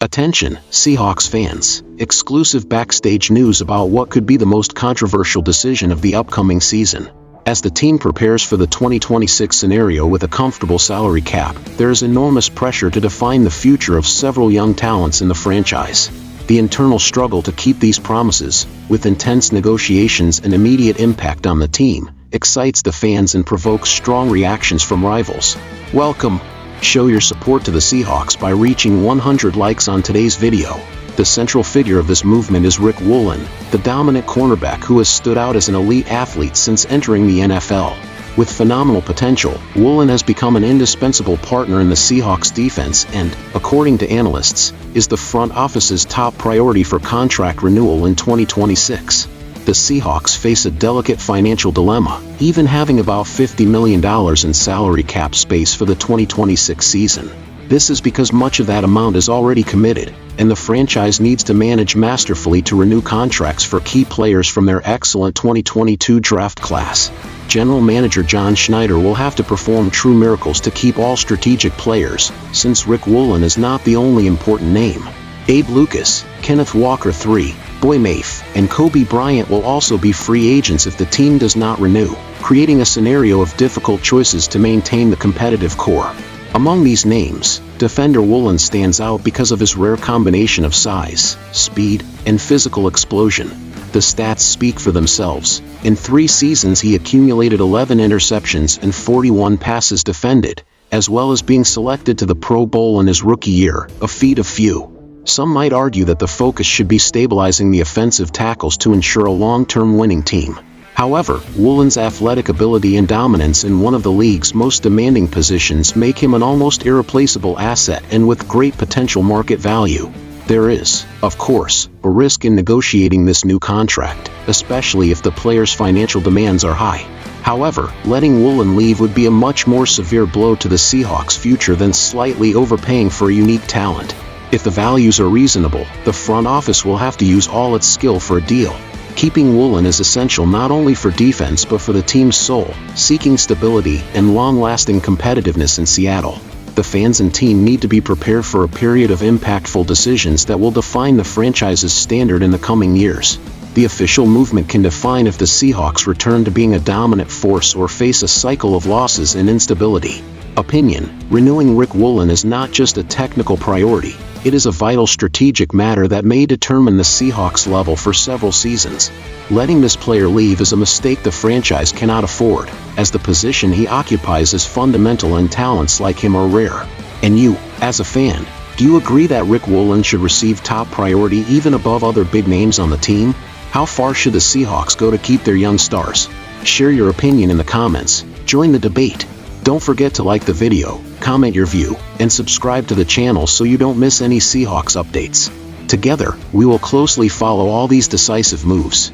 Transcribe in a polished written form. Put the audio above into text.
Attention, Seahawks fans. Exclusive backstage news about what could be the most controversial decision of the upcoming season. As the team prepares for the 2026 scenario with a comfortable salary cap, there is enormous pressure to define the future of several young talents in the franchise. The internal struggle to keep these promises, with intense negotiations and immediate impact on the team, excites the fans and provokes strong reactions from rivals. Welcome. Show your support to the Seahawks by reaching 100 likes on today's video. The central figure of this movement is Rick Woolen, the dominant cornerback who has stood out as an elite athlete since entering the NFL. With phenomenal potential, Woolen has become an indispensable partner in the Seahawks defense and, according to analysts, is the front office's top priority for contract renewal in 2026. The Seahawks face a delicate financial dilemma, even having about $50 million in salary cap space for the 2026 season. This is because much of that amount is already committed, and the franchise needs to manage masterfully to renew contracts for key players from their excellent 2022 draft class. General Manager John Schneider will have to perform true miracles to keep all strategic players, since Rick Woolen is not the only important name. Abe Lucas, Kenneth Walker III, Boy Mafe, and Kobe Bryant will also be free agents if the team does not renew, creating a scenario of difficult choices to maintain the competitive core. Among these names, defender Woolen stands out because of his rare combination of size, speed, and physical explosion. The stats speak for themselves. In 3 seasons he accumulated 11 interceptions and 41 passes defended, as well as being selected to the Pro Bowl in his rookie year, a feat of few. Some might argue that the focus should be stabilizing the offensive tackles to ensure a long-term winning team. However, Woolen's athletic ability and dominance in one of the league's most demanding positions make him an almost irreplaceable asset and with great potential market value. There is, of course, a risk in negotiating this new contract, especially if the player's financial demands are high. However, letting Woolen leave would be a much more severe blow to the Seahawks' future than slightly overpaying for a unique talent. If the values are reasonable, the front office will have to use all its skill for a deal. Keeping Woolen is essential not only for defense but for the team's soul, seeking stability and long-lasting competitiveness in Seattle. The fans and team need to be prepared for a period of impactful decisions that will define the franchise's standard in the coming years. The official movement can define if the Seahawks return to being a dominant force or face a cycle of losses and instability. Opinion: renewing Rick Woolen is not just a technical priority. It is a vital strategic matter that may determine the Seahawks' level for several seasons. Letting this player leave is a mistake the franchise cannot afford, as the position he occupies is fundamental and talents like him are rare. And you, as a fan, do you agree that Rick Woolen should receive top priority even above other big names on the team? How far should the Seahawks go to keep their young stars? Share your opinion in the comments. Join the debate. Don't forget to like the video, comment your view, and subscribe to the channel so you don't miss any Seahawks updates. Together, we will closely follow all these decisive moves.